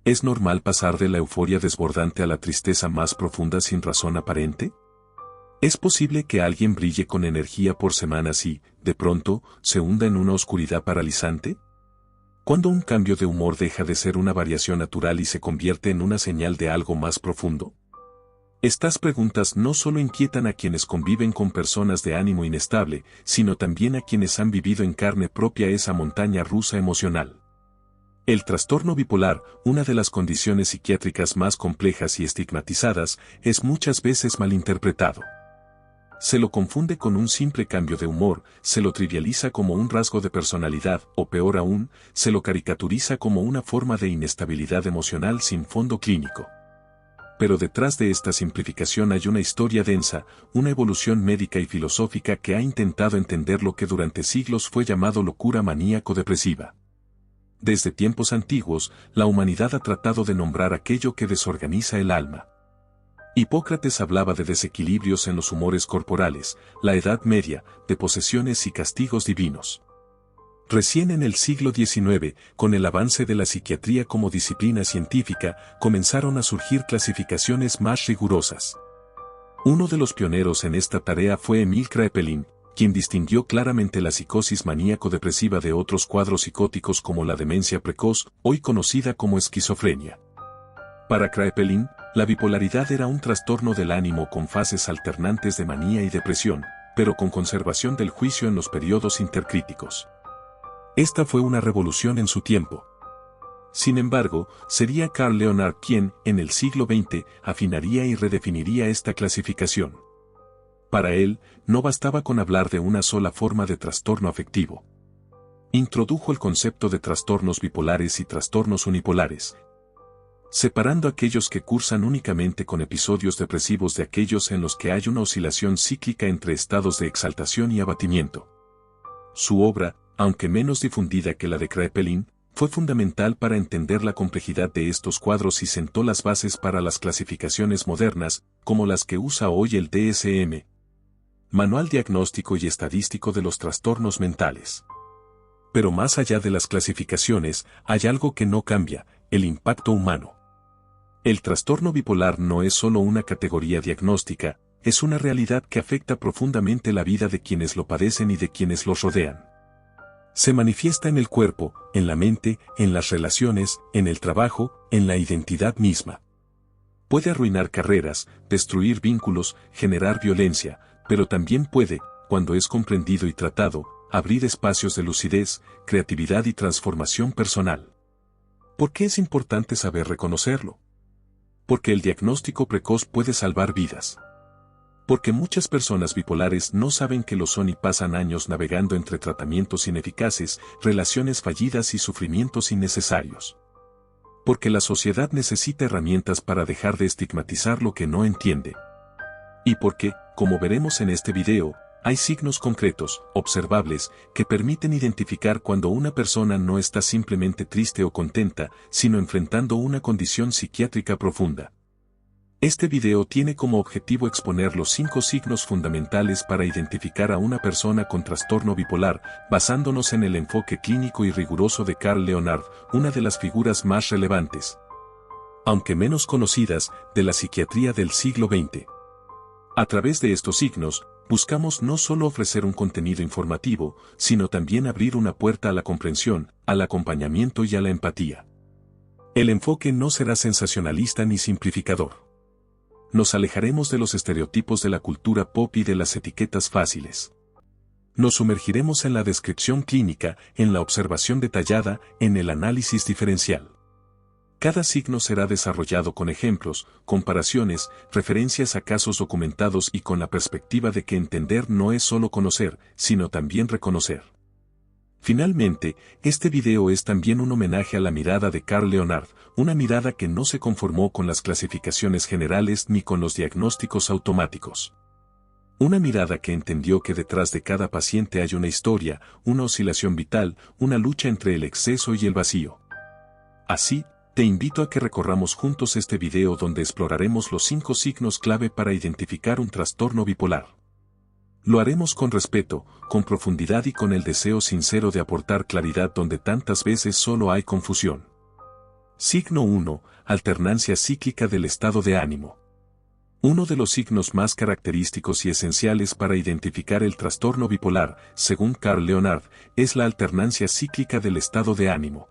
¿Es normal pasar de la euforia desbordante a la tristeza más profunda sin razón aparente? ¿Es posible que alguien brille con energía por semanas y, de pronto, se hunda en una oscuridad paralizante? ¿Cuándo un cambio de humor deja de ser una variación natural y se convierte en una señal de algo más profundo? Estas preguntas no solo inquietan a quienes conviven con personas de ánimo inestable, sino también a quienes han vivido en carne propia esa montaña rusa emocional. El trastorno bipolar, una de las condiciones psiquiátricas más complejas y estigmatizadas, es muchas veces malinterpretado. Se lo confunde con un simple cambio de humor, se lo trivializa como un rasgo de personalidad, o peor aún, se lo caricaturiza como una forma de inestabilidad emocional sin fondo clínico. Pero detrás de esta simplificación hay una historia densa, una evolución médica y filosófica que ha intentado entender lo que durante siglos fue llamado locura maníaco-depresiva. Desde tiempos antiguos, la humanidad ha tratado de nombrar aquello que desorganiza el alma. Hipócrates hablaba de desequilibrios en los humores corporales, la Edad Media, de posesiones y castigos divinos. Recién en el siglo XIX, con el avance de la psiquiatría como disciplina científica, comenzaron a surgir clasificaciones más rigurosas. Uno de los pioneros en esta tarea fue Emil Kraepelin, quien distinguió claramente la psicosis maníaco-depresiva de otros cuadros psicóticos como la demencia precoz, hoy conocida como esquizofrenia. Para Kraepelin, la bipolaridad era un trastorno del ánimo con fases alternantes de manía y depresión, pero con conservación del juicio en los periodos intercríticos. Esta fue una revolución en su tiempo. Sin embargo, sería Carl Leonard quien, en el siglo XX, afinaría y redefiniría esta clasificación. Para él, no bastaba con hablar de una sola forma de trastorno afectivo. Introdujo el concepto de trastornos bipolares y trastornos unipolares, separando aquellos que cursan únicamente con episodios depresivos de aquellos en los que hay una oscilación cíclica entre estados de exaltación y abatimiento. Su obra, aunque menos difundida que la de Kraepelin, fue fundamental para entender la complejidad de estos cuadros y sentó las bases para las clasificaciones modernas, como las que usa hoy el DSM, Manual Diagnóstico y Estadístico de los Trastornos Mentales. Pero más allá de las clasificaciones, hay algo que no cambia: el impacto humano. El trastorno bipolar no es solo una categoría diagnóstica, es una realidad que afecta profundamente la vida de quienes lo padecen y de quienes los rodean. Se manifiesta en el cuerpo, en la mente, en las relaciones, en el trabajo, en la identidad misma. Puede arruinar carreras, destruir vínculos, generar violencia, pero también puede, cuando es comprendido y tratado, abrir espacios de lucidez, creatividad y transformación personal. ¿Por qué es importante saber reconocerlo? Porque el diagnóstico precoz puede salvar vidas. Porque muchas personas bipolares no saben que lo son y pasan años navegando entre tratamientos ineficaces, relaciones fallidas y sufrimientos innecesarios. Porque la sociedad necesita herramientas para dejar de estigmatizar lo que no entiende. Y porque, como veremos en este video, hay signos concretos, observables, que permiten identificar cuando una persona no está simplemente triste o contenta, sino enfrentando una condición psiquiátrica profunda. Este video tiene como objetivo exponer los 5 signos fundamentales para identificar a una persona con trastorno bipolar, basándonos en el enfoque clínico y riguroso de Carl Leonard, una de las figuras más relevantes, aunque menos conocidas, de la psiquiatría del siglo XX. A través de estos signos, buscamos no solo ofrecer un contenido informativo, sino también abrir una puerta a la comprensión, al acompañamiento y a la empatía. El enfoque no será sensacionalista ni simplificador. Nos alejaremos de los estereotipos de la cultura pop y de las etiquetas fáciles. Nos sumergiremos en la descripción clínica, en la observación detallada, en el análisis diferencial. Cada signo será desarrollado con ejemplos, comparaciones, referencias a casos documentados y con la perspectiva de que entender no es solo conocer, sino también reconocer. Finalmente, este video es también un homenaje a la mirada de Carl Leonard, una mirada que no se conformó con las clasificaciones generales ni con los diagnósticos automáticos. Una mirada que entendió que detrás de cada paciente hay una historia, una oscilación vital, una lucha entre el exceso y el vacío. Así, te invito a que recorramos juntos este video donde exploraremos los 5 signos clave para identificar un trastorno bipolar. Lo haremos con respeto, con profundidad y con el deseo sincero de aportar claridad donde tantas veces solo hay confusión. Signo 1. Alternancia cíclica del estado de ánimo. Uno de los signos más característicos y esenciales para identificar el trastorno bipolar, según Carl Leonard, es la alternancia cíclica del estado de ánimo.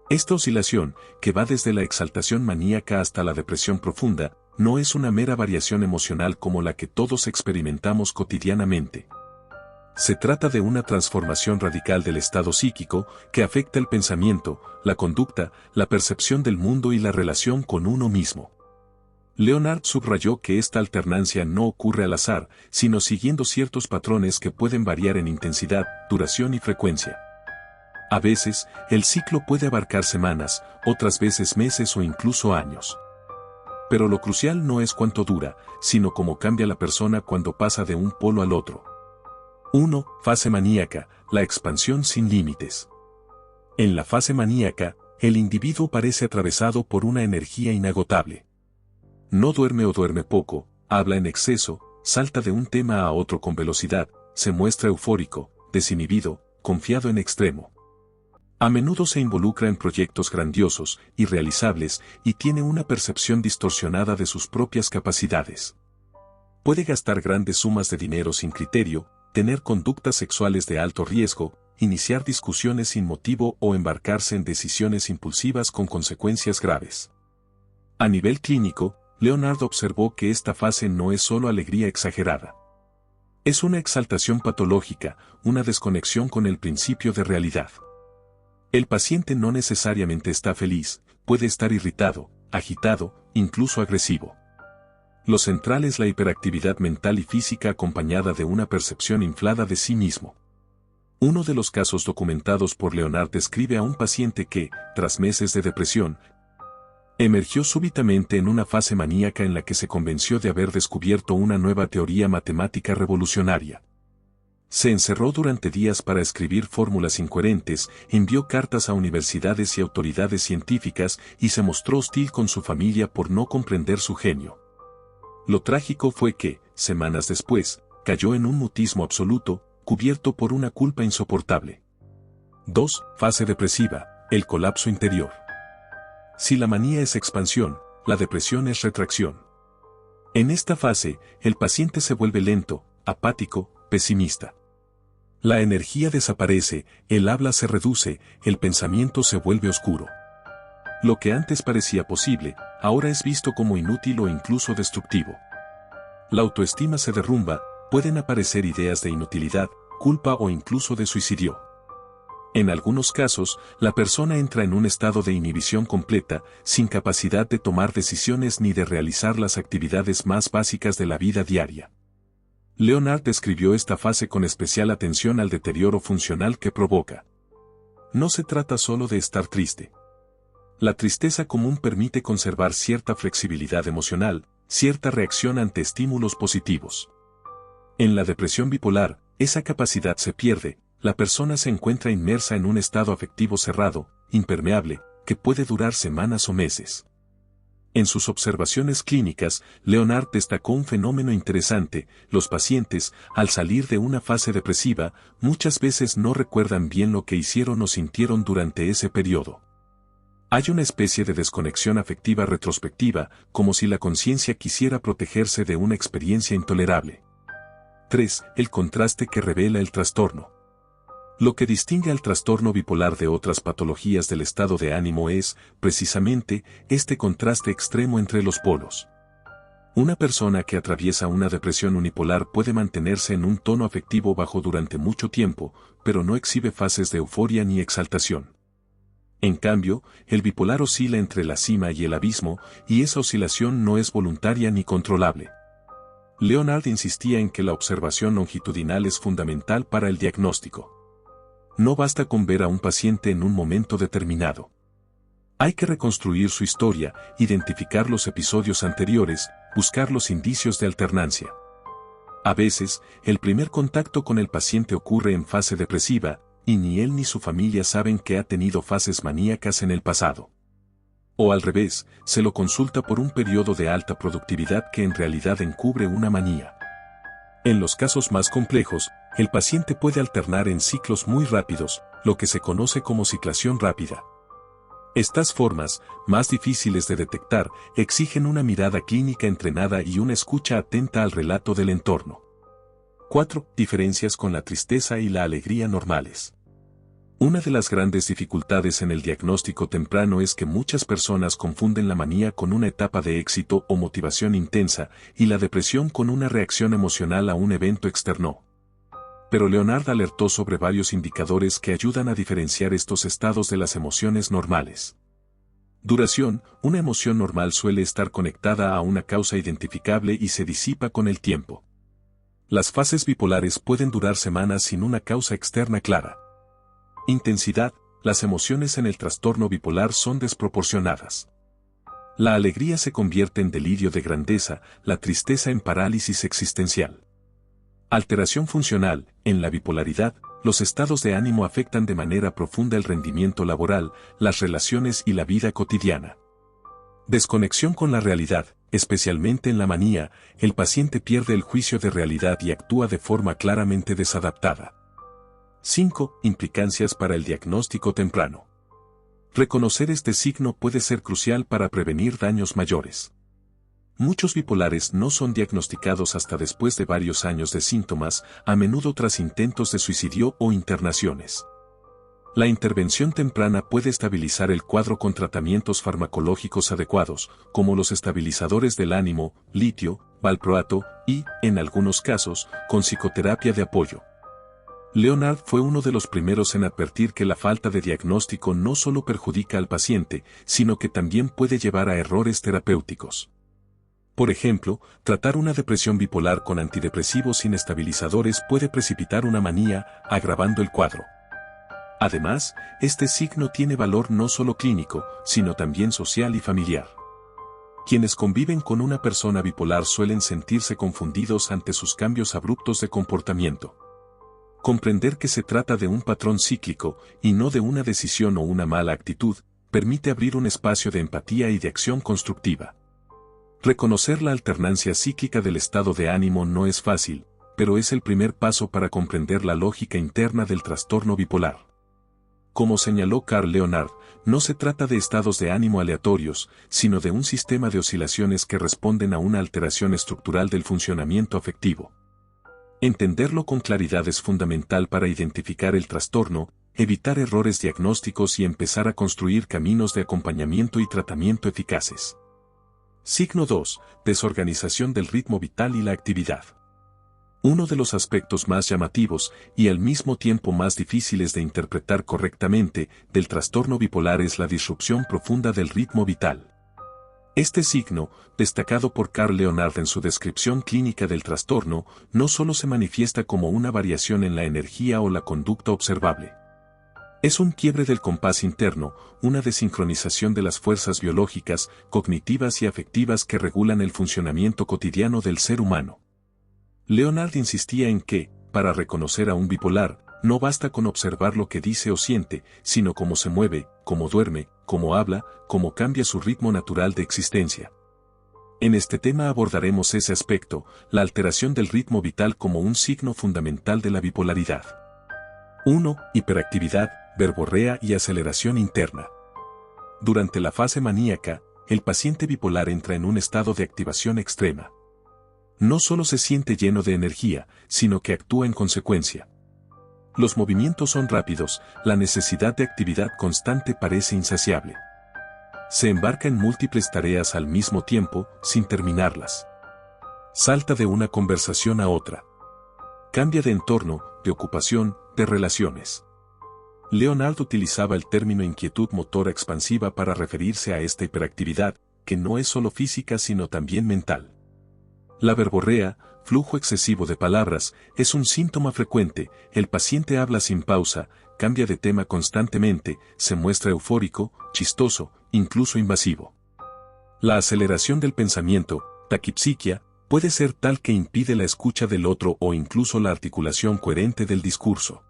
Esta oscilación, que va desde la exaltación maníaca hasta la depresión profunda, no es una mera variación emocional como la que todos experimentamos cotidianamente. Se trata de una transformación radical del estado psíquico que afecta el pensamiento, la conducta, la percepción del mundo y la relación con uno mismo. Leonard subrayó que esta alternancia no ocurre al azar, sino siguiendo ciertos patrones que pueden variar en intensidad, duración y frecuencia. A veces, el ciclo puede abarcar semanas, otras veces meses o incluso años. Pero lo crucial no es cuánto dura, sino cómo cambia la persona cuando pasa de un polo al otro. 1. Fase maníaca, la expansión sin límites. En la fase maníaca, el individuo parece atravesado por una energía inagotable. No duerme o duerme poco, habla en exceso, salta de un tema a otro con velocidad, se muestra eufórico, desinhibido, confiado en extremo. A menudo se involucra en proyectos grandiosos, irrealizables, y tiene una percepción distorsionada de sus propias capacidades. Puede gastar grandes sumas de dinero sin criterio, tener conductas sexuales de alto riesgo, iniciar discusiones sin motivo o embarcarse en decisiones impulsivas con consecuencias graves. A nivel clínico, Leonard observó que esta fase no es solo alegría exagerada. Es una exaltación patológica, una desconexión con el principio de realidad. El paciente no necesariamente está feliz, puede estar irritado, agitado, incluso agresivo. Lo central es la hiperactividad mental y física acompañada de una percepción inflada de sí mismo. Uno de los casos documentados por Leonard describe a un paciente que, tras meses de depresión, emergió súbitamente en una fase maníaca en la que se convenció de haber descubierto una nueva teoría matemática revolucionaria. Se encerró durante días para escribir fórmulas incoherentes, envió cartas a universidades y autoridades científicas y se mostró hostil con su familia por no comprender su genio. Lo trágico fue que, semanas después, cayó en un mutismo absoluto, cubierto por una culpa insoportable. 2. Fase depresiva, el colapso interior. Si la manía es expansión, la depresión es retracción. En esta fase, el paciente se vuelve lento, apático, pesimista. La energía desaparece, el habla se reduce, el pensamiento se vuelve oscuro. Lo que antes parecía posible, ahora es visto como inútil o incluso destructivo. La autoestima se derrumba, pueden aparecer ideas de inutilidad, culpa o incluso de suicidio. En algunos casos, la persona entra en un estado de inhibición completa, sin capacidad de tomar decisiones ni de realizar las actividades más básicas de la vida diaria. Leonard describió esta fase con especial atención al deterioro funcional que provoca. No se trata solo de estar triste. La tristeza común permite conservar cierta flexibilidad emocional, cierta reacción ante estímulos positivos. En la depresión bipolar, esa capacidad se pierde, la persona se encuentra inmersa en un estado afectivo cerrado, impermeable, que puede durar semanas o meses. En sus observaciones clínicas, Leonard destacó un fenómeno interesante: los pacientes, al salir de una fase depresiva, muchas veces no recuerdan bien lo que hicieron o sintieron durante ese periodo. Hay una especie de desconexión afectiva retrospectiva, como si la conciencia quisiera protegerse de una experiencia intolerable. 3. El contraste que revela el trastorno. Lo que distingue al trastorno bipolar de otras patologías del estado de ánimo es, precisamente, este contraste extremo entre los polos. Una persona que atraviesa una depresión unipolar puede mantenerse en un tono afectivo bajo durante mucho tiempo, pero no exhibe fases de euforia ni exaltación. En cambio, el bipolar oscila entre la cima y el abismo, y esa oscilación no es voluntaria ni controlable. Leonard insistía en que la observación longitudinal es fundamental para el diagnóstico. No basta con ver a un paciente en un momento determinado. Hay que reconstruir su historia, identificar los episodios anteriores, buscar los indicios de alternancia. A veces, el primer contacto con el paciente ocurre en fase depresiva, y ni él ni su familia saben que ha tenido fases maníacas en el pasado. O al revés, se lo consulta por un periodo de alta productividad que en realidad encubre una manía. En los casos más complejos, el paciente puede alternar en ciclos muy rápidos, lo que se conoce como ciclación rápida. Estas formas, más difíciles de detectar, exigen una mirada clínica entrenada y una escucha atenta al relato del entorno. 4. Diferencias con la tristeza y la alegría normales. Una de las grandes dificultades en el diagnóstico temprano es que muchas personas confunden la manía con una etapa de éxito o motivación intensa y la depresión con una reacción emocional a un evento externo. Pero Leonard alertó sobre varios indicadores que ayudan a diferenciar estos estados de las emociones normales. Duración. Una emoción normal suele estar conectada a una causa identificable y se disipa con el tiempo. Las fases bipolares pueden durar semanas sin una causa externa clara. Intensidad. Las emociones en el trastorno bipolar son desproporcionadas. La alegría se convierte en delirio de grandeza, la tristeza en parálisis existencial. Alteración funcional. En la bipolaridad, los estados de ánimo afectan de manera profunda el rendimiento laboral, las relaciones y la vida cotidiana. Desconexión con la realidad. Especialmente en la manía, el paciente pierde el juicio de realidad y actúa de forma claramente desadaptada. 5. Implicancias para el diagnóstico temprano. Reconocer este signo puede ser crucial para prevenir daños mayores. Muchos bipolares no son diagnosticados hasta después de varios años de síntomas, a menudo tras intentos de suicidio o internaciones. La intervención temprana puede estabilizar el cuadro con tratamientos farmacológicos adecuados, como los estabilizadores del ánimo, litio, valproato, y, en algunos casos, con psicoterapia de apoyo. Leonard fue uno de los primeros en advertir que la falta de diagnóstico no solo perjudica al paciente, sino que también puede llevar a errores terapéuticos. Por ejemplo, tratar una depresión bipolar con antidepresivos sin estabilizadores puede precipitar una manía, agravando el cuadro. Además, este signo tiene valor no solo clínico, sino también social y familiar. Quienes conviven con una persona bipolar suelen sentirse confundidos ante sus cambios abruptos de comportamiento. Comprender que se trata de un patrón cíclico, y no de una decisión o una mala actitud, permite abrir un espacio de empatía y de acción constructiva. Reconocer la alternancia cíclica del estado de ánimo no es fácil, pero es el primer paso para comprender la lógica interna del trastorno bipolar. Como señaló Carl Leonard, no se trata de estados de ánimo aleatorios, sino de un sistema de oscilaciones que responden a una alteración estructural del funcionamiento afectivo. Entenderlo con claridad es fundamental para identificar el trastorno, evitar errores diagnósticos y empezar a construir caminos de acompañamiento y tratamiento eficaces. Signo 2. Desorganización del ritmo vital y la actividad. Uno de los aspectos más llamativos, y al mismo tiempo más difíciles de interpretar correctamente, del trastorno bipolar es la disrupción profunda del ritmo vital. Este signo, destacado por Carl Leonard en su descripción clínica del trastorno, no solo se manifiesta como una variación en la energía o la conducta observable. Es un quiebre del compás interno, una desincronización de las fuerzas biológicas, cognitivas y afectivas que regulan el funcionamiento cotidiano del ser humano. Leonard insistía en que, para reconocer a un bipolar, no basta con observar lo que dice o siente, sino cómo se mueve, cómo duerme, cómo habla, cómo cambia su ritmo natural de existencia. En este tema abordaremos ese aspecto, la alteración del ritmo vital como un signo fundamental de la bipolaridad. 1. Hiperactividad, verborrea y aceleración interna. Durante la fase maníaca, el paciente bipolar entra en un estado de activación extrema. No solo se siente lleno de energía, sino que actúa en consecuencia. Los movimientos son rápidos, la necesidad de actividad constante parece insaciable. Se embarca en múltiples tareas al mismo tiempo, sin terminarlas. Salta de una conversación a otra. Cambia de entorno, de ocupación, de relaciones. Leonard utilizaba el término inquietud motora expansiva para referirse a esta hiperactividad, que no es solo física sino también mental. La verborrea, flujo excesivo de palabras, es un síntoma frecuente, el paciente habla sin pausa, cambia de tema constantemente, se muestra eufórico, chistoso, incluso invasivo. La aceleración del pensamiento, taquipsiquia, puede ser tal que impide la escucha del otro o incluso la articulación coherente del discurso.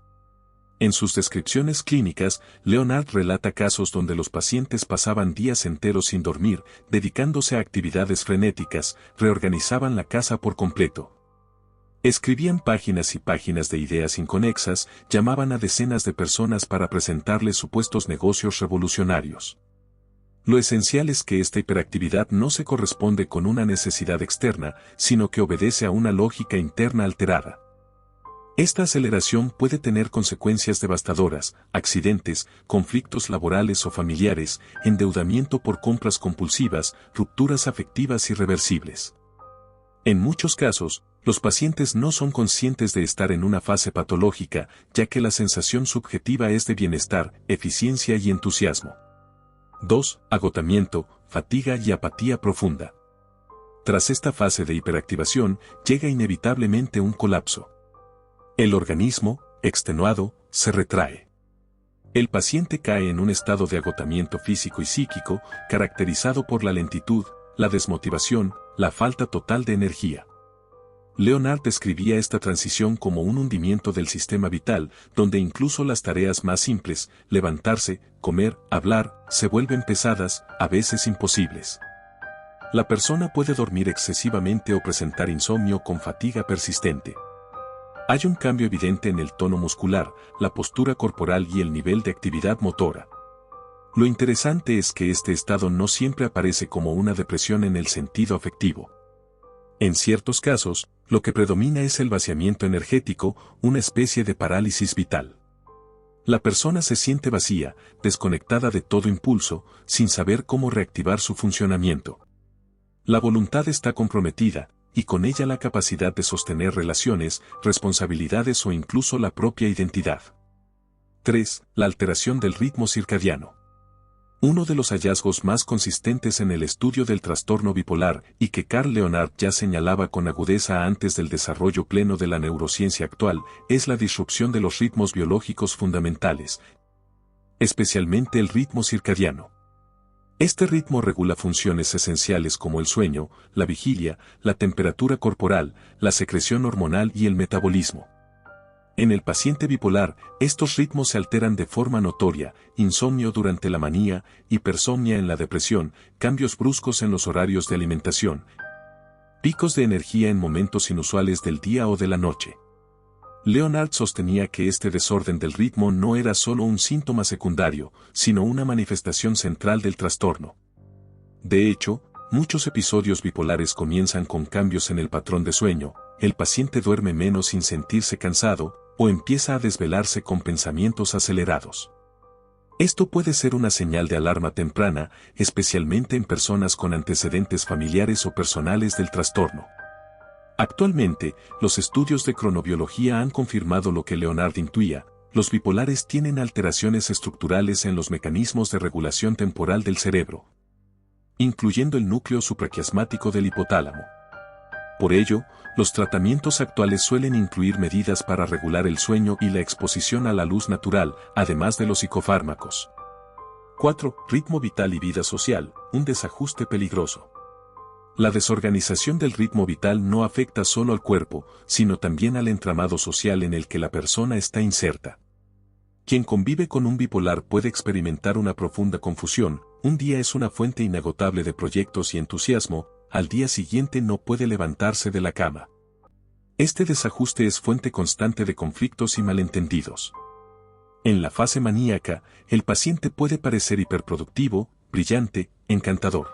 En sus descripciones clínicas, Leonard relata casos donde los pacientes pasaban días enteros sin dormir, dedicándose a actividades frenéticas, reorganizaban la casa por completo. Escribían páginas y páginas de ideas inconexas, llamaban a decenas de personas para presentarles supuestos negocios revolucionarios. Lo esencial es que esta hiperactividad no se corresponde con una necesidad externa, sino que obedece a una lógica interna alterada. Esta aceleración puede tener consecuencias devastadoras, accidentes, conflictos laborales o familiares, endeudamiento por compras compulsivas, rupturas afectivas irreversibles. En muchos casos, los pacientes no son conscientes de estar en una fase patológica, ya que la sensación subjetiva es de bienestar, eficiencia y entusiasmo. 2. Agotamiento, fatiga y apatía profunda. Tras esta fase de hiperactivación, llega inevitablemente un colapso. El organismo, extenuado, se retrae. El paciente cae en un estado de agotamiento físico y psíquico, caracterizado por la lentitud, la desmotivación, la falta total de energía. Leonard describía esta transición como un hundimiento del sistema vital, donde incluso las tareas más simples, levantarse, comer, hablar, se vuelven pesadas, a veces imposibles. La persona puede dormir excesivamente o presentar insomnio con fatiga persistente. Hay un cambio evidente en el tono muscular, la postura corporal y el nivel de actividad motora. Lo interesante es que este estado no siempre aparece como una depresión en el sentido afectivo. En ciertos casos, lo que predomina es el vaciamiento energético, una especie de parálisis vital. La persona se siente vacía, desconectada de todo impulso, sin saber cómo reactivar su funcionamiento. La voluntad está comprometida, y con ella la capacidad de sostener relaciones, responsabilidades o incluso la propia identidad. 3. La alteración del ritmo circadiano. Uno de los hallazgos más consistentes en el estudio del trastorno bipolar y que Carl Leonard ya señalaba con agudeza antes del desarrollo pleno de la neurociencia actual, es la disrupción de los ritmos biológicos fundamentales, especialmente el ritmo circadiano. Este ritmo regula funciones esenciales como el sueño, la vigilia, la temperatura corporal, la secreción hormonal y el metabolismo. En el paciente bipolar, estos ritmos se alteran de forma notoria, insomnio durante la manía, hipersomnia en la depresión, cambios bruscos en los horarios de alimentación, picos de energía en momentos inusuales del día o de la noche. Leonard sostenía que este desorden del ritmo no era solo un síntoma secundario, sino una manifestación central del trastorno. De hecho, muchos episodios bipolares comienzan con cambios en el patrón de sueño, el paciente duerme menos sin sentirse cansado, o empieza a desvelarse con pensamientos acelerados. Esto puede ser una señal de alarma temprana, especialmente en personas con antecedentes familiares o personales del trastorno. Actualmente, los estudios de cronobiología han confirmado lo que Leonard intuía: los bipolares tienen alteraciones estructurales en los mecanismos de regulación temporal del cerebro, incluyendo el núcleo supraquiasmático del hipotálamo. Por ello, los tratamientos actuales suelen incluir medidas para regular el sueño y la exposición a la luz natural, además de los psicofármacos. 4. Ritmo vital y vida social, un desajuste peligroso. La desorganización del ritmo vital no afecta solo al cuerpo, sino también al entramado social en el que la persona está inserta. Quien convive con un bipolar puede experimentar una profunda confusión: un día es una fuente inagotable de proyectos y entusiasmo, al día siguiente no puede levantarse de la cama. Este desajuste es fuente constante de conflictos y malentendidos. En la fase maníaca, el paciente puede parecer hiperproductivo, brillante, encantador.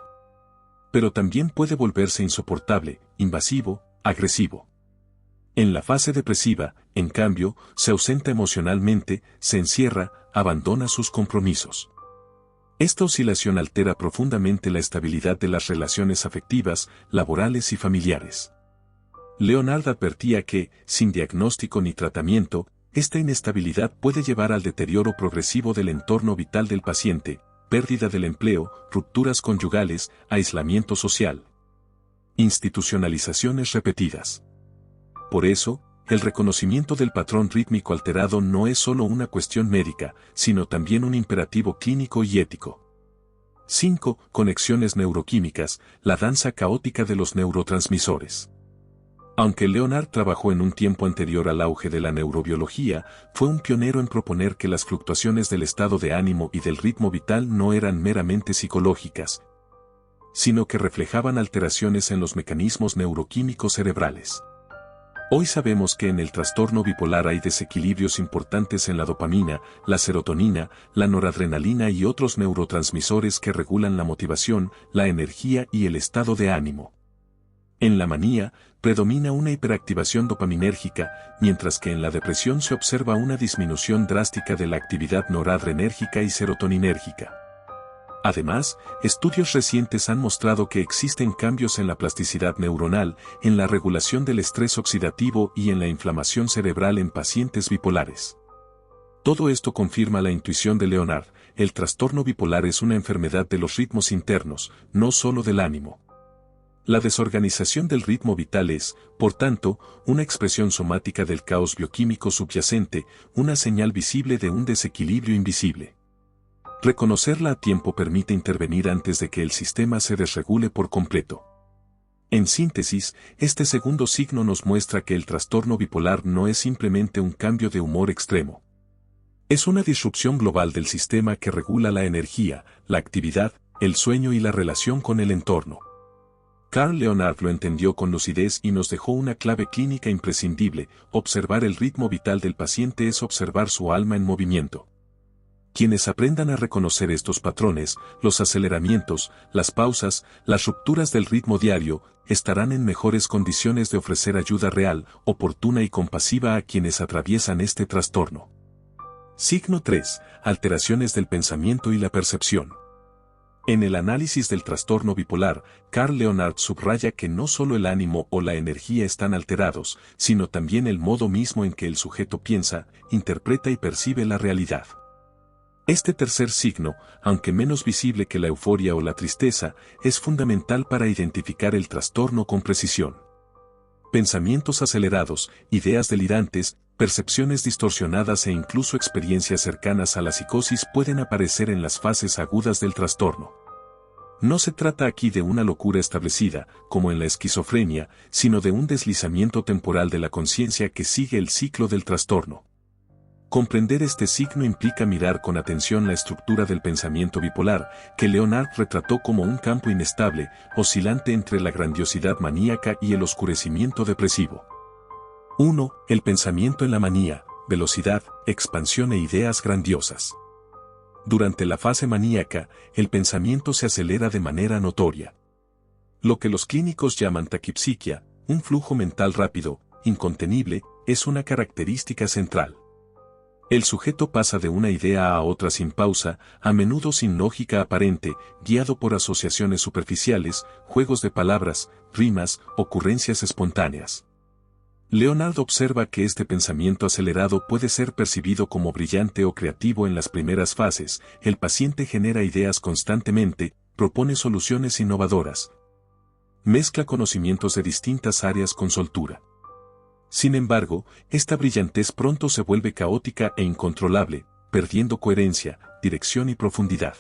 Pero también puede volverse insoportable, invasivo, agresivo. En la fase depresiva, en cambio, se ausenta emocionalmente, se encierra, abandona sus compromisos. Esta oscilación altera profundamente la estabilidad de las relaciones afectivas, laborales y familiares. Leonard advertía que, sin diagnóstico ni tratamiento, esta inestabilidad puede llevar al deterioro progresivo del entorno vital del paciente: pérdida del empleo, rupturas conyugales, aislamiento social, institucionalizaciones repetidas. Por eso, el reconocimiento del patrón rítmico alterado no es solo una cuestión médica, sino también un imperativo clínico y ético. 5. Conexiones neuroquímicas, la danza caótica de los neurotransmisores. Aunque Leonard trabajó en un tiempo anterior al auge de la neurobiología, fue un pionero en proponer que las fluctuaciones del estado de ánimo y del ritmo vital no eran meramente psicológicas, sino que reflejaban alteraciones en los mecanismos neuroquímicos cerebrales. Hoy sabemos que en el trastorno bipolar hay desequilibrios importantes en la dopamina, la serotonina, la noradrenalina y otros neurotransmisores que regulan la motivación, la energía y el estado de ánimo. En la manía, predomina una hiperactivación dopaminérgica, mientras que en la depresión se observa una disminución drástica de la actividad noradrenérgica y serotoninérgica. Además, estudios recientes han mostrado que existen cambios en la plasticidad neuronal, en la regulación del estrés oxidativo y en la inflamación cerebral en pacientes bipolares. Todo esto confirma la intuición de Leonard: el trastorno bipolar es una enfermedad de los ritmos internos, no solo del ánimo. La desorganización del ritmo vital es, por tanto, una expresión somática del caos bioquímico subyacente, una señal visible de un desequilibrio invisible. Reconocerla a tiempo permite intervenir antes de que el sistema se desregule por completo. En síntesis, este segundo signo nos muestra que el trastorno bipolar no es simplemente un cambio de humor extremo. Es una disrupción global del sistema que regula la energía, la actividad, el sueño y la relación con el entorno. Carl Leonard lo entendió con lucidez y nos dejó una clave clínica imprescindible: observar el ritmo vital del paciente es observar su alma en movimiento. Quienes aprendan a reconocer estos patrones, los aceleramientos, las pausas, las rupturas del ritmo diario, estarán en mejores condiciones de ofrecer ayuda real, oportuna y compasiva a quienes atraviesan este trastorno. Signo 3. Alteraciones del pensamiento y la percepción. En el análisis del trastorno bipolar, Carl Leonard subraya que no solo el ánimo o la energía están alterados, sino también el modo mismo en que el sujeto piensa, interpreta y percibe la realidad. Este tercer signo, aunque menos visible que la euforia o la tristeza, es fundamental para identificar el trastorno con precisión. Pensamientos acelerados, ideas delirantes, percepciones distorsionadas e incluso experiencias cercanas a la psicosis pueden aparecer en las fases agudas del trastorno. No se trata aquí de una locura establecida, como en la esquizofrenia, sino de un deslizamiento temporal de la conciencia que sigue el ciclo del trastorno. Comprender este signo implica mirar con atención la estructura del pensamiento bipolar, que Leonard retrató como un campo inestable, oscilante entre la grandiosidad maníaca y el oscurecimiento depresivo. 1. El pensamiento en la manía: velocidad, expansión e ideas grandiosas. Durante la fase maníaca, el pensamiento se acelera de manera notoria. Lo que los clínicos llaman taquipsiquia, un flujo mental rápido, incontenible, es una característica central. El sujeto pasa de una idea a otra sin pausa, a menudo sin lógica aparente, guiado por asociaciones superficiales, juegos de palabras, rimas, ocurrencias espontáneas. Leonard observa que este pensamiento acelerado puede ser percibido como brillante o creativo en las primeras fases. El paciente genera ideas constantemente, propone soluciones innovadoras, mezcla conocimientos de distintas áreas con soltura. Sin embargo, esta brillantez pronto se vuelve caótica e incontrolable, perdiendo coherencia, dirección y profundidad.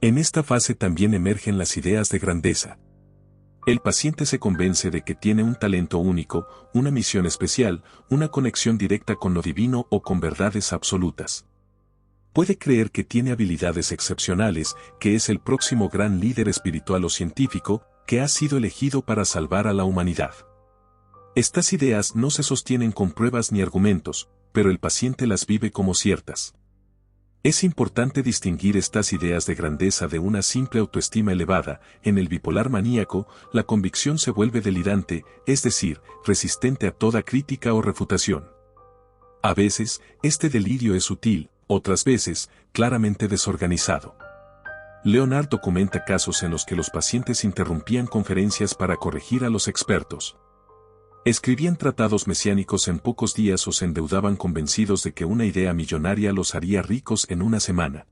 En esta fase también emergen las ideas de grandeza. El paciente se convence de que tiene un talento único, una misión especial, una conexión directa con lo divino o con verdades absolutas. Puede creer que tiene habilidades excepcionales, que es el próximo gran líder espiritual o científico, que ha sido elegido para salvar a la humanidad. Estas ideas no se sostienen con pruebas ni argumentos, pero el paciente las vive como ciertas. Es importante distinguir estas ideas de grandeza de una simple autoestima elevada. En el bipolar maníaco, la convicción se vuelve delirante, es decir, resistente a toda crítica o refutación. A veces, este delirio es sutil, otras veces, claramente desorganizado. Leonard documenta casos en los que los pacientes interrumpían conferencias para corregir a los expertos. Escribían tratados mesiánicos en pocos días o se endeudaban convencidos de que una idea millonaria los haría ricos en una semana.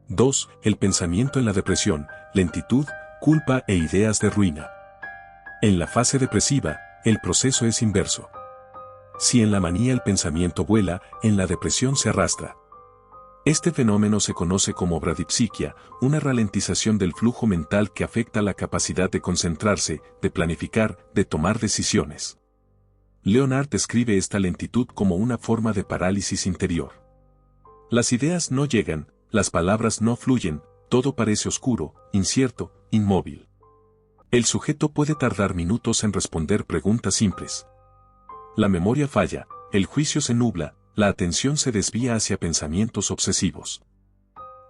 2. El pensamiento en la depresión: lentitud, culpa e ideas de ruina. En la fase depresiva, el proceso es inverso. Si en la manía el pensamiento vuela, en la depresión se arrastra. Este fenómeno se conoce como bradipsiquia, una ralentización del flujo mental que afecta la capacidad de concentrarse, de planificar, de tomar decisiones. Leonard describe esta lentitud como una forma de parálisis interior. Las ideas no llegan, las palabras no fluyen, todo parece oscuro, incierto, inmóvil. El sujeto puede tardar minutos en responder preguntas simples. La memoria falla, el juicio se nubla, la atención se desvía hacia pensamientos obsesivos.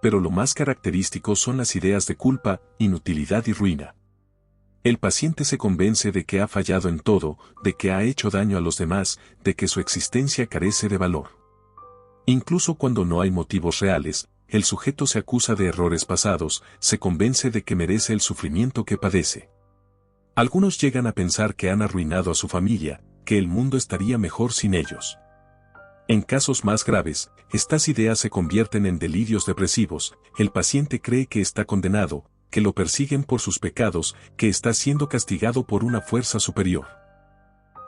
Pero lo más característico son las ideas de culpa, inutilidad y ruina. El paciente se convence de que ha fallado en todo, de que ha hecho daño a los demás, de que su existencia carece de valor. Incluso cuando no hay motivos reales, el sujeto se acusa de errores pasados, se convence de que merece el sufrimiento que padece. Algunos llegan a pensar que han arruinado a su familia, que el mundo estaría mejor sin ellos. En casos más graves, estas ideas se convierten en delirios depresivos, el paciente cree que está condenado, que lo persiguen por sus pecados, que está siendo castigado por una fuerza superior.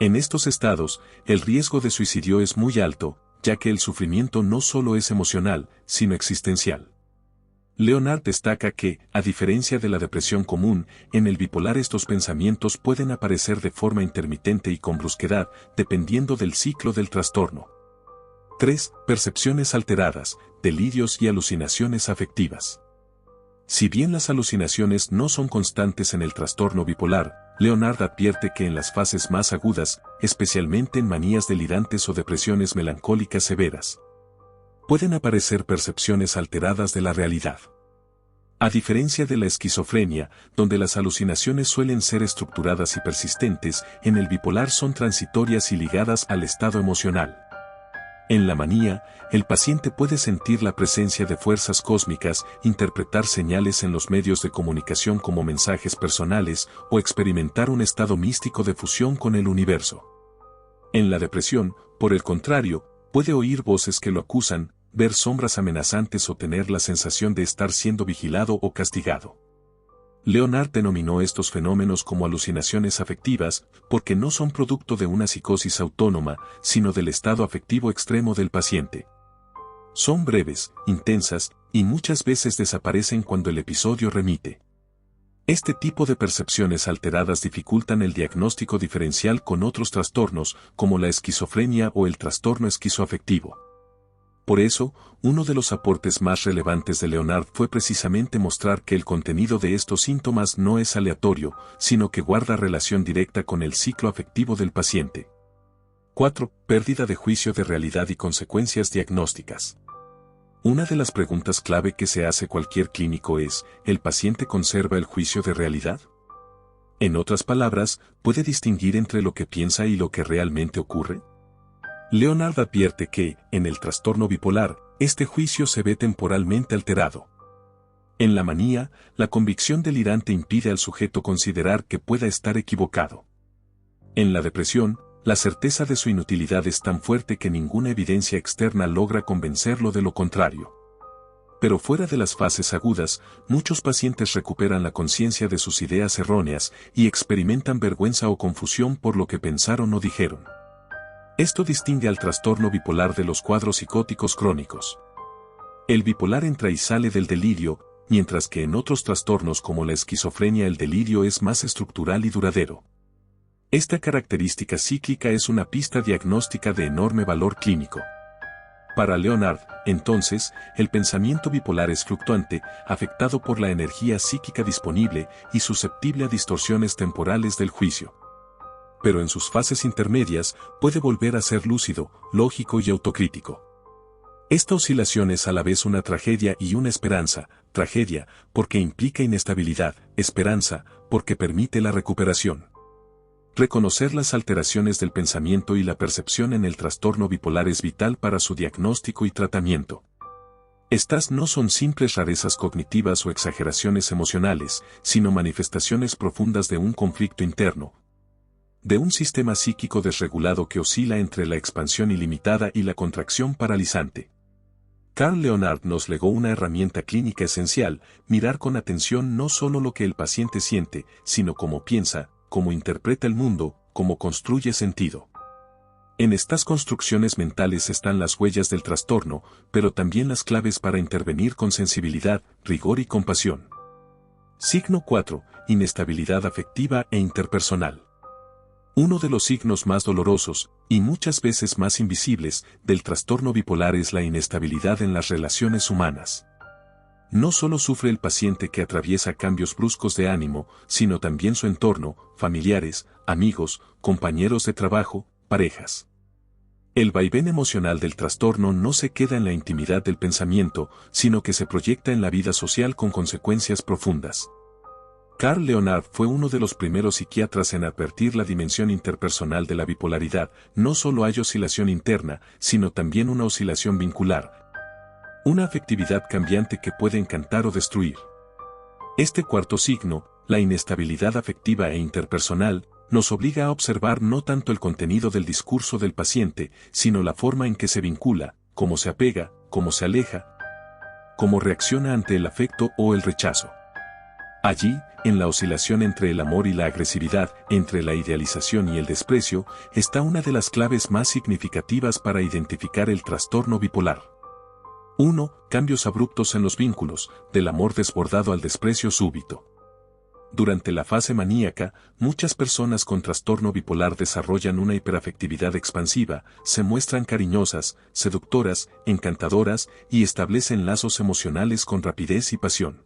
En estos estados, el riesgo de suicidio es muy alto, ya que el sufrimiento no solo es emocional, sino existencial. Leonard destaca que, a diferencia de la depresión común, en el bipolar estos pensamientos pueden aparecer de forma intermitente y con brusquedad, dependiendo del ciclo del trastorno. 3. Percepciones alteradas, delirios y alucinaciones afectivas. Si bien las alucinaciones no son constantes en el trastorno bipolar, Leonard advierte que en las fases más agudas, especialmente en manías delirantes o depresiones melancólicas severas, pueden aparecer percepciones alteradas de la realidad. A diferencia de la esquizofrenia, donde las alucinaciones suelen ser estructuradas y persistentes, en el bipolar son transitorias y ligadas al estado emocional. En la manía, el paciente puede sentir la presencia de fuerzas cósmicas, interpretar señales en los medios de comunicación como mensajes personales o experimentar un estado místico de fusión con el universo. En la depresión, por el contrario, puede oír voces que lo acusan, ver sombras amenazantes o tener la sensación de estar siendo vigilado o castigado. Leonard denominó estos fenómenos como alucinaciones afectivas, porque no son producto de una psicosis autónoma, sino del estado afectivo extremo del paciente. Son breves, intensas, y muchas veces desaparecen cuando el episodio remite. Este tipo de percepciones alteradas dificultan el diagnóstico diferencial con otros trastornos, como la esquizofrenia o el trastorno esquizoafectivo. Por eso, uno de los aportes más relevantes de Leonard fue precisamente mostrar que el contenido de estos síntomas no es aleatorio, sino que guarda relación directa con el ciclo afectivo del paciente. 4. Pérdida de juicio de realidad y consecuencias diagnósticas. Una de las preguntas clave que se hace cualquier clínico es, ¿el paciente conserva el juicio de realidad? En otras palabras, ¿puede distinguir entre lo que piensa y lo que realmente ocurre? Leonard advierte que, en el trastorno bipolar, este juicio se ve temporalmente alterado. En la manía, la convicción delirante impide al sujeto considerar que pueda estar equivocado. En la depresión, la certeza de su inutilidad es tan fuerte que ninguna evidencia externa logra convencerlo de lo contrario. Pero fuera de las fases agudas, muchos pacientes recuperan la conciencia de sus ideas erróneas y experimentan vergüenza o confusión por lo que pensaron o dijeron. Esto distingue al trastorno bipolar de los cuadros psicóticos crónicos. El bipolar entra y sale del delirio, mientras que en otros trastornos como la esquizofrenia el delirio es más estructural y duradero. Esta característica cíclica es una pista diagnóstica de enorme valor clínico. Para Leonard, entonces, el pensamiento bipolar es fluctuante, afectado por la energía psíquica disponible y susceptible a distorsiones temporales del juicio. Pero en sus fases intermedias puede volver a ser lúcido, lógico y autocrítico. Esta oscilación es a la vez una tragedia y una esperanza, tragedia porque implica inestabilidad, esperanza porque permite la recuperación. Reconocer las alteraciones del pensamiento y la percepción en el trastorno bipolar es vital para su diagnóstico y tratamiento. Estas no son simples rarezas cognitivas o exageraciones emocionales, sino manifestaciones profundas de un conflicto interno, de un sistema psíquico desregulado que oscila entre la expansión ilimitada y la contracción paralizante. Carl Leonard nos legó una herramienta clínica esencial, mirar con atención no solo lo que el paciente siente, sino cómo piensa, cómo interpreta el mundo, cómo construye sentido. En estas construcciones mentales están las huellas del trastorno, pero también las claves para intervenir con sensibilidad, rigor y compasión. Signo 4. Inestabilidad afectiva e interpersonal. Uno de los signos más dolorosos, y muchas veces más invisibles, del trastorno bipolar es la inestabilidad en las relaciones humanas. No solo sufre el paciente que atraviesa cambios bruscos de ánimo, sino también su entorno, familiares, amigos, compañeros de trabajo, parejas. El vaivén emocional del trastorno no se queda en la intimidad del pensamiento, sino que se proyecta en la vida social con consecuencias profundas. Carl Leonard fue uno de los primeros psiquiatras en advertir la dimensión interpersonal de la bipolaridad. No solo hay oscilación interna, sino también una oscilación vincular. Una afectividad cambiante que puede encantar o destruir. Este cuarto signo, la inestabilidad afectiva e interpersonal, nos obliga a observar no tanto el contenido del discurso del paciente, sino la forma en que se vincula, cómo se apega, cómo se aleja, cómo reacciona ante el afecto o el rechazo. Allí, en la oscilación entre el amor y la agresividad, entre la idealización y el desprecio, está una de las claves más significativas para identificar el trastorno bipolar. 1. Cambios abruptos en los vínculos, del amor desbordado al desprecio súbito. Durante la fase maníaca, muchas personas con trastorno bipolar desarrollan una hiperafectividad expansiva, se muestran cariñosas, seductoras, encantadoras y establecen lazos emocionales con rapidez y pasión.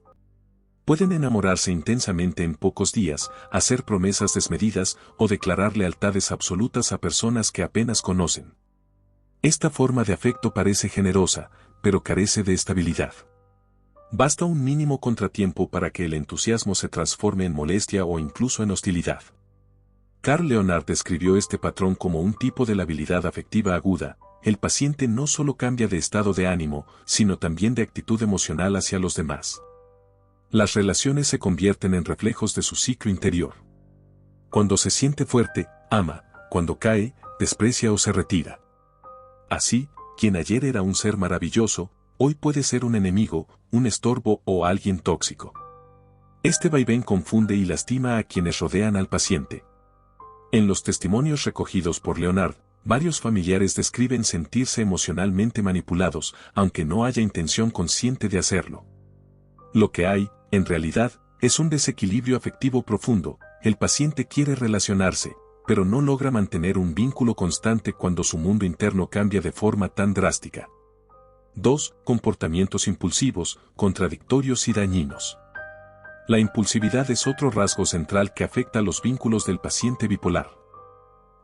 Pueden enamorarse intensamente en pocos días, hacer promesas desmedidas o declarar lealtades absolutas a personas que apenas conocen. Esta forma de afecto parece generosa, pero carece de estabilidad. Basta un mínimo contratiempo para que el entusiasmo se transforme en molestia o incluso en hostilidad. Carl Leonard describió este patrón como un tipo de labilidad afectiva aguda. El paciente no solo cambia de estado de ánimo, sino también de actitud emocional hacia los demás. Las relaciones se convierten en reflejos de su ciclo interior. Cuando se siente fuerte, ama; cuando cae, desprecia o se retira. Así, quien ayer era un ser maravilloso, hoy puede ser un enemigo, un estorbo o alguien tóxico. Este vaivén confunde y lastima a quienes rodean al paciente. En los testimonios recogidos por Leonard, varios familiares describen sentirse emocionalmente manipulados, aunque no haya intención consciente de hacerlo. Lo que hay, en realidad, es un desequilibrio afectivo profundo. El paciente quiere relacionarse, pero no logra mantener un vínculo constante cuando su mundo interno cambia de forma tan drástica. 2. Comportamientos impulsivos, contradictorios y dañinos. La impulsividad es otro rasgo central que afecta a los vínculos del paciente bipolar.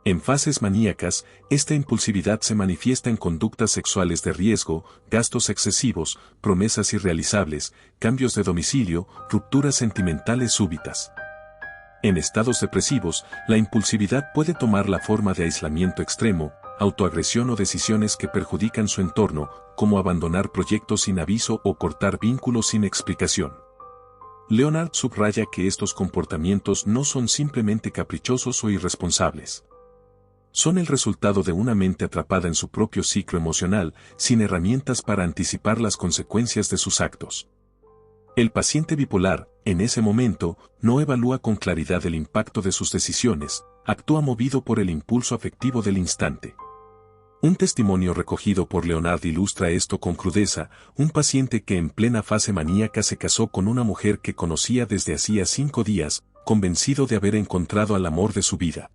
En fases maníacas, esta impulsividad se manifiesta en conductas sexuales de riesgo, gastos excesivos, promesas irrealizables, cambios de domicilio, rupturas sentimentales súbitas. En estados depresivos, la impulsividad puede tomar la forma de aislamiento extremo, autoagresión o decisiones que perjudican su entorno, como abandonar proyectos sin aviso o cortar vínculos sin explicación. Leonard subraya que estos comportamientos no son simplemente caprichosos o irresponsables. Son el resultado de una mente atrapada en su propio ciclo emocional, sin herramientas para anticipar las consecuencias de sus actos. El paciente bipolar, en ese momento, no evalúa con claridad el impacto de sus decisiones, actúa movido por el impulso afectivo del instante. Un testimonio recogido por Leonard ilustra esto con crudeza. Un paciente que en plena fase maníaca se casó con una mujer que conocía desde hacía 5 días, convencido de haber encontrado al amor de su vida.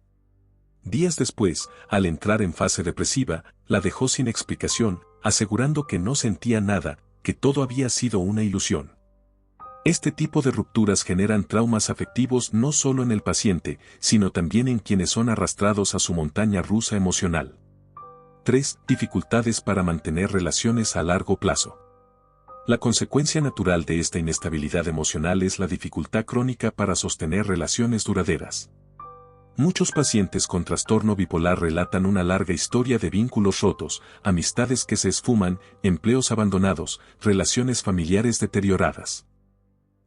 Días después, al entrar en fase depresiva, la dejó sin explicación, asegurando que no sentía nada, que todo había sido una ilusión. Este tipo de rupturas generan traumas afectivos no solo en el paciente, sino también en quienes son arrastrados a su montaña rusa emocional. 3. Dificultades para mantener relaciones a largo plazo. La consecuencia natural de esta inestabilidad emocional es la dificultad crónica para sostener relaciones duraderas. Muchos pacientes con trastorno bipolar relatan una larga historia de vínculos rotos, amistades que se esfuman, empleos abandonados, relaciones familiares deterioradas.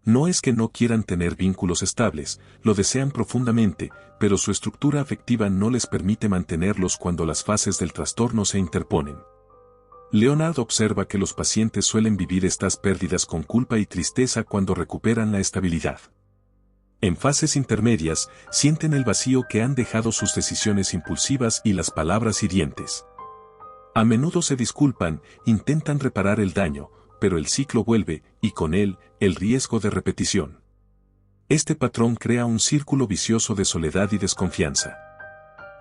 No es que no quieran tener vínculos estables, lo desean profundamente, pero su estructura afectiva no les permite mantenerlos cuando las fases del trastorno se interponen. Leonard observa que los pacientes suelen vivir estas pérdidas con culpa y tristeza cuando recuperan la estabilidad. En fases intermedias, sienten el vacío que han dejado sus decisiones impulsivas y las palabras hirientes. A menudo se disculpan, intentan reparar el daño, pero el ciclo vuelve, y con él, el riesgo de repetición. Este patrón crea un círculo vicioso de soledad y desconfianza.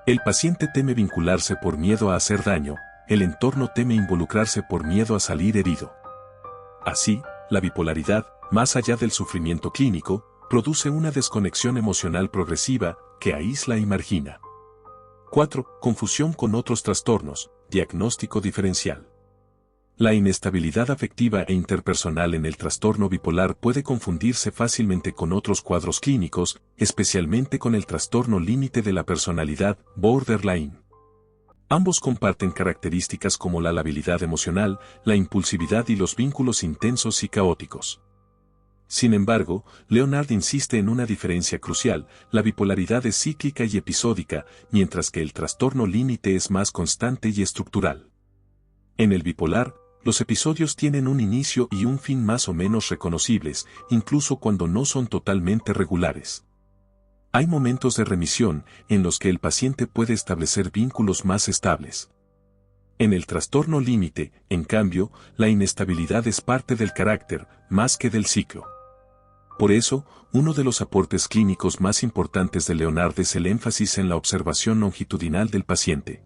El paciente teme vincularse por miedo a hacer daño, el entorno teme involucrarse por miedo a salir herido. Así, la bipolaridad, más allá del sufrimiento clínico, produce una desconexión emocional progresiva, que aísla y margina. 4. Confusión con otros trastornos, diagnóstico diferencial. La inestabilidad afectiva e interpersonal en el trastorno bipolar puede confundirse fácilmente con otros cuadros clínicos, especialmente con el trastorno límite de la personalidad, borderline. Ambos comparten características como la labilidad emocional, la impulsividad y los vínculos intensos y caóticos. Sin embargo, Leonard insiste en una diferencia crucial: la bipolaridad es cíclica y episódica, mientras que el trastorno límite es más constante y estructural. En el bipolar, los episodios tienen un inicio y un fin más o menos reconocibles, incluso cuando no son totalmente regulares. Hay momentos de remisión en los que el paciente puede establecer vínculos más estables. En el trastorno límite, en cambio, la inestabilidad es parte del carácter, más que del ciclo. Por eso, uno de los aportes clínicos más importantes de Leonard es el énfasis en la observación longitudinal del paciente.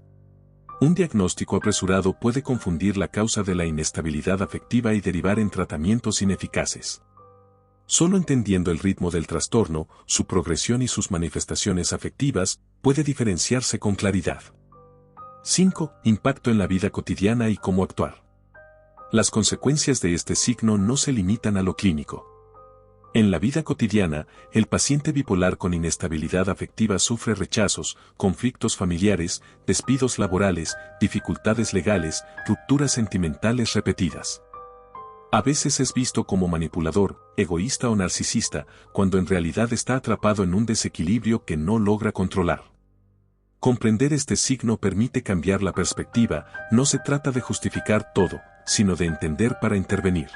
Un diagnóstico apresurado puede confundir la causa de la inestabilidad afectiva y derivar en tratamientos ineficaces. Solo entendiendo el ritmo del trastorno, su progresión y sus manifestaciones afectivas, puede diferenciarse con claridad. 5. Impacto en la vida cotidiana y cómo actuar. Las consecuencias de este signo no se limitan a lo clínico. En la vida cotidiana, el paciente bipolar con inestabilidad afectiva sufre rechazos, conflictos familiares, despidos laborales, dificultades legales, rupturas sentimentales repetidas. A veces es visto como manipulador, egoísta o narcisista, cuando en realidad está atrapado en un desequilibrio que no logra controlar. Comprender este signo permite cambiar la perspectiva. No se trata de justificar todo, sino de entender para intervenir.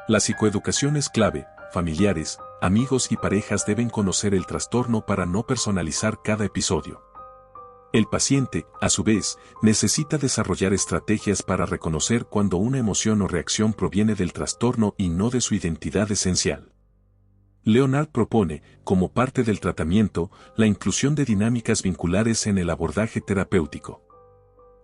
La psicoeducación es clave. Familiares, amigos y parejas deben conocer el trastorno para no personalizar cada episodio. El paciente, a su vez, necesita desarrollar estrategias para reconocer cuando una emoción o reacción proviene del trastorno y no de su identidad esencial. Leonard propone, como parte del tratamiento, la inclusión de dinámicas vinculares en el abordaje terapéutico.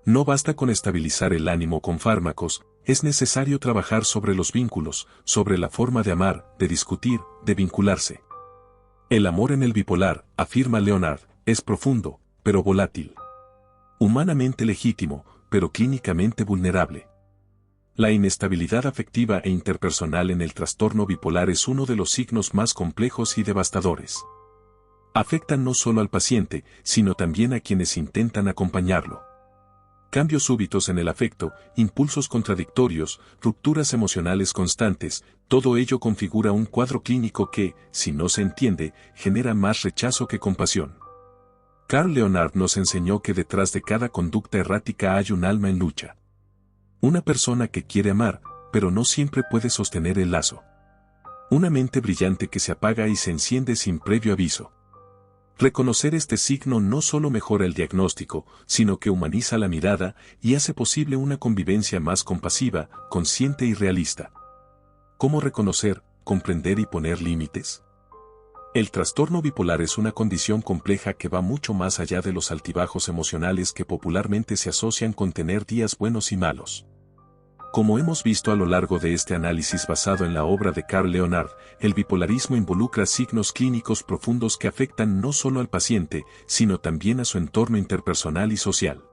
No basta con estabilizar el ánimo con fármacos, es necesario trabajar sobre los vínculos, sobre la forma de amar, de discutir, de vincularse. El amor en el bipolar, afirma Leonard, es profundo, pero volátil. Humanamente legítimo, pero clínicamente vulnerable. La inestabilidad afectiva e interpersonal en el trastorno bipolar es uno de los signos más complejos y devastadores. Afectan no solo al paciente, sino también a quienes intentan acompañarlo. Cambios súbitos en el afecto, impulsos contradictorios, rupturas emocionales constantes, todo ello configura un cuadro clínico que, si no se entiende, genera más rechazo que compasión. Carl Leonard nos enseñó que detrás de cada conducta errática hay un alma en lucha. Una persona que quiere amar, pero no siempre puede sostener el lazo. Una mente brillante que se apaga y se enciende sin previo aviso. Reconocer este signo no solo mejora el diagnóstico, sino que humaniza la mirada y hace posible una convivencia más compasiva, consciente y realista. ¿Cómo reconocer, comprender y poner límites? El trastorno bipolar es una condición compleja que va mucho más allá de los altibajos emocionales que popularmente se asocian con tener días buenos y malos. Como hemos visto a lo largo de este análisis basado en la obra de Carl Leonard, el bipolarismo involucra signos clínicos profundos que afectan no solo al paciente, sino también a su entorno interpersonal y social.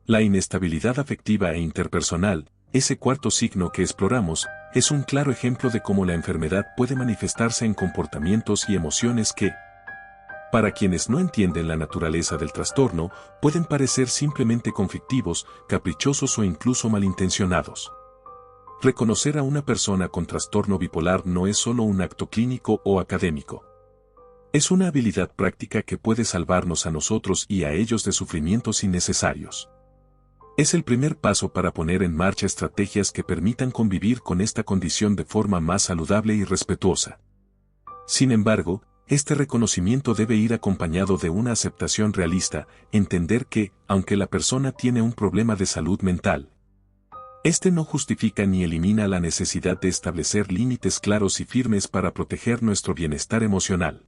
La inestabilidad afectiva e interpersonal, ese cuarto signo que exploramos, es un claro ejemplo de cómo la enfermedad puede manifestarse en comportamientos y emociones que, para quienes no entienden la naturaleza del trastorno, pueden parecer simplemente conflictivos, caprichosos o incluso malintencionados. Reconocer a una persona con trastorno bipolar no es solo un acto clínico o académico. Es una habilidad práctica que puede salvarnos a nosotros y a ellos de sufrimientos innecesarios. Es el primer paso para poner en marcha estrategias que permitan convivir con esta condición de forma más saludable y respetuosa. Sin embargo, este reconocimiento debe ir acompañado de una aceptación realista, entender que, aunque la persona tiene un problema de salud mental, este no justifica ni elimina la necesidad de establecer límites claros y firmes para proteger nuestro bienestar emocional.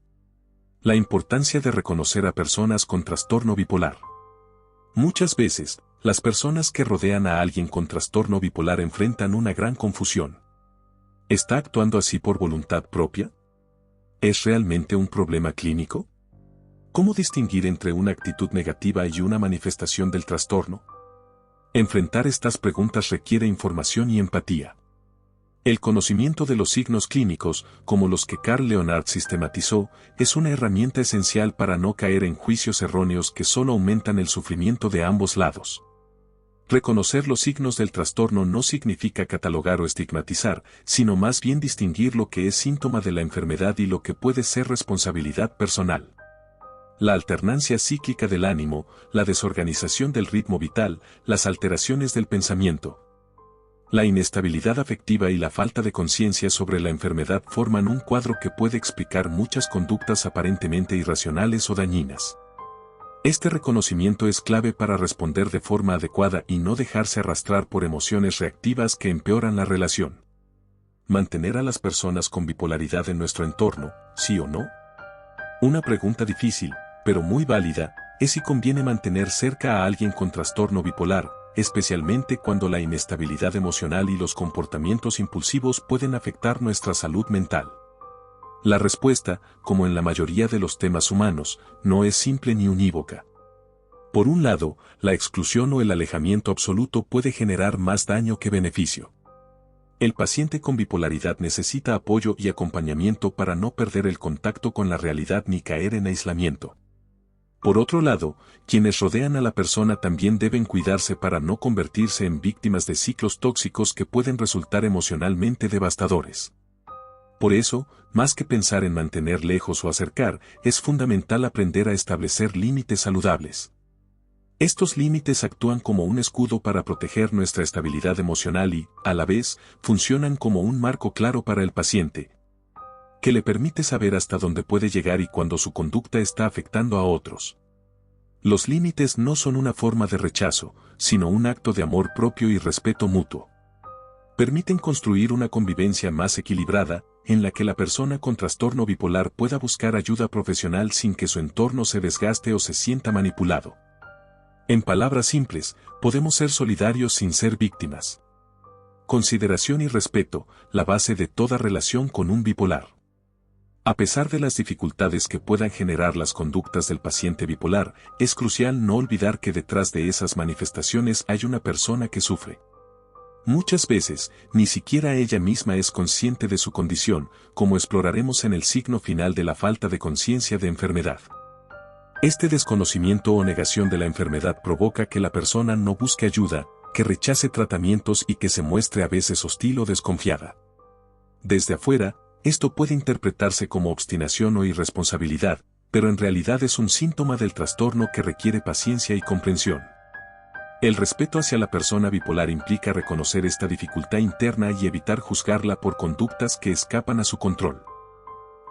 La importancia de reconocer a personas con trastorno bipolar. Muchas veces, las personas que rodean a alguien con trastorno bipolar enfrentan una gran confusión. ¿Está actuando así por voluntad propia? ¿Es realmente un problema clínico? ¿Cómo distinguir entre una actitud negativa y una manifestación del trastorno? Enfrentar estas preguntas requiere información y empatía. El conocimiento de los signos clínicos, como los que Carl Leonard sistematizó, es una herramienta esencial para no caer en juicios erróneos que solo aumentan el sufrimiento de ambos lados. Reconocer los signos del trastorno no significa catalogar o estigmatizar, sino más bien distinguir lo que es síntoma de la enfermedad y lo que puede ser responsabilidad personal. La alternancia cíclica del ánimo, la desorganización del ritmo vital, las alteraciones del pensamiento, la inestabilidad afectiva y la falta de conciencia sobre la enfermedad forman un cuadro que puede explicar muchas conductas aparentemente irracionales o dañinas. Este reconocimiento es clave para responder de forma adecuada y no dejarse arrastrar por emociones reactivas que empeoran la relación. ¿Mantener a las personas con bipolaridad en nuestro entorno, sí o no? Una pregunta difícil, pero muy válida, es si conviene mantener cerca a alguien con trastorno bipolar, especialmente cuando la inestabilidad emocional y los comportamientos impulsivos pueden afectar nuestra salud mental. La respuesta, como en la mayoría de los temas humanos, no es simple ni unívoca. Por un lado, la exclusión o el alejamiento absoluto puede generar más daño que beneficio. El paciente con bipolaridad necesita apoyo y acompañamiento para no perder el contacto con la realidad ni caer en aislamiento. Por otro lado, quienes rodean a la persona también deben cuidarse para no convertirse en víctimas de ciclos tóxicos que pueden resultar emocionalmente devastadores. Por eso, más que pensar en mantener lejos o acercar, es fundamental aprender a establecer límites saludables. Estos límites actúan como un escudo para proteger nuestra estabilidad emocional y, a la vez, funcionan como un marco claro para el paciente, que le permite saber hasta dónde puede llegar y cuando su conducta está afectando a otros. Los límites no son una forma de rechazo, sino un acto de amor propio y respeto mutuo. Permiten construir una convivencia más equilibrada, en la que la persona con trastorno bipolar pueda buscar ayuda profesional sin que su entorno se desgaste o se sienta manipulado. En palabras simples, podemos ser solidarios sin ser víctimas. Consideración y respeto, la base de toda relación con un bipolar. A pesar de las dificultades que puedan generar las conductas del paciente bipolar, es crucial no olvidar que detrás de esas manifestaciones hay una persona que sufre. Muchas veces, ni siquiera ella misma es consciente de su condición, como exploraremos en el signo final de la falta de conciencia de enfermedad. Este desconocimiento o negación de la enfermedad provoca que la persona no busque ayuda, que rechace tratamientos y que se muestre a veces hostil o desconfiada. Desde afuera, esto puede interpretarse como obstinación o irresponsabilidad, pero en realidad es un síntoma del trastorno que requiere paciencia y comprensión. El respeto hacia la persona bipolar implica reconocer esta dificultad interna y evitar juzgarla por conductas que escapan a su control.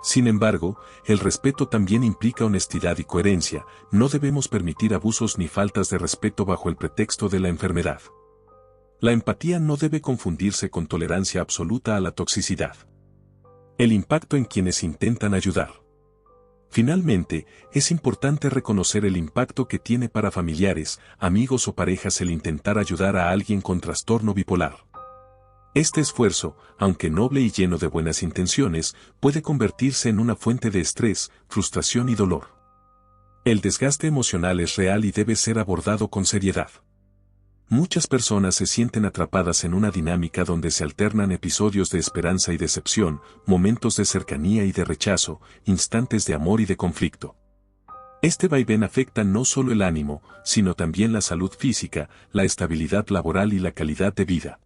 Sin embargo, el respeto también implica honestidad y coherencia, no debemos permitir abusos ni faltas de respeto bajo el pretexto de la enfermedad. La empatía no debe confundirse con tolerancia absoluta a la toxicidad. El impacto en quienes intentan ayudar. Finalmente, es importante reconocer el impacto que tiene para familiares, amigos o parejas el intentar ayudar a alguien con trastorno bipolar. Este esfuerzo, aunque noble y lleno de buenas intenciones, puede convertirse en una fuente de estrés, frustración y dolor. El desgaste emocional es real y debe ser abordado con seriedad. Muchas personas se sienten atrapadas en una dinámica donde se alternan episodios de esperanza y decepción, momentos de cercanía y de rechazo, instantes de amor y de conflicto. Este vaivén afecta no solo el ánimo, sino también la salud física, la estabilidad laboral y la calidad de vida.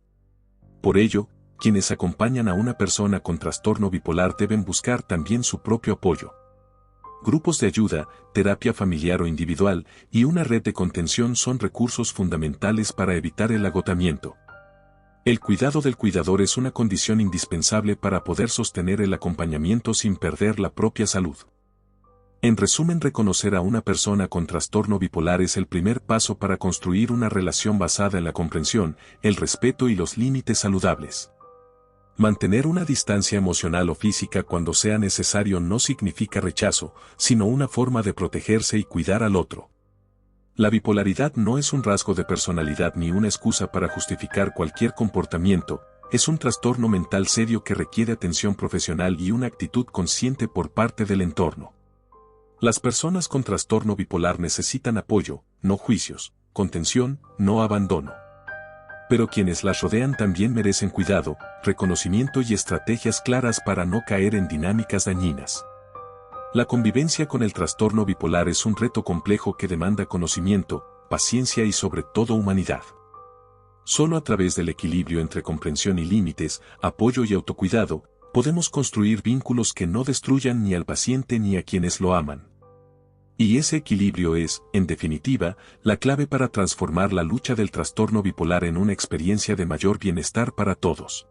Por ello, quienes acompañan a una persona con trastorno bipolar deben buscar también su propio apoyo. Grupos de ayuda, terapia familiar o individual, y una red de contención son recursos fundamentales para evitar el agotamiento. El cuidado del cuidador es una condición indispensable para poder sostener el acompañamiento sin perder la propia salud. En resumen, reconocer a una persona con trastorno bipolar es el primer paso para construir una relación basada en la comprensión, el respeto y los límites saludables. Mantener una distancia emocional o física cuando sea necesario no significa rechazo, sino una forma de protegerse y cuidar al otro. La bipolaridad no es un rasgo de personalidad ni una excusa para justificar cualquier comportamiento, es un trastorno mental serio que requiere atención profesional y una actitud consciente por parte del entorno. Las personas con trastorno bipolar necesitan apoyo, no juicios, contención, no abandono. Pero quienes las rodean también merecen cuidado, reconocimiento y estrategias claras para no caer en dinámicas dañinas. La convivencia con el trastorno bipolar es un reto complejo que demanda conocimiento, paciencia y sobre todo humanidad. Solo a través del equilibrio entre comprensión y límites, apoyo y autocuidado, podemos construir vínculos que no destruyan ni al paciente ni a quienes lo aman. Y ese equilibrio es, en definitiva, la clave para transformar la lucha del trastorno bipolar en una experiencia de mayor bienestar para todos.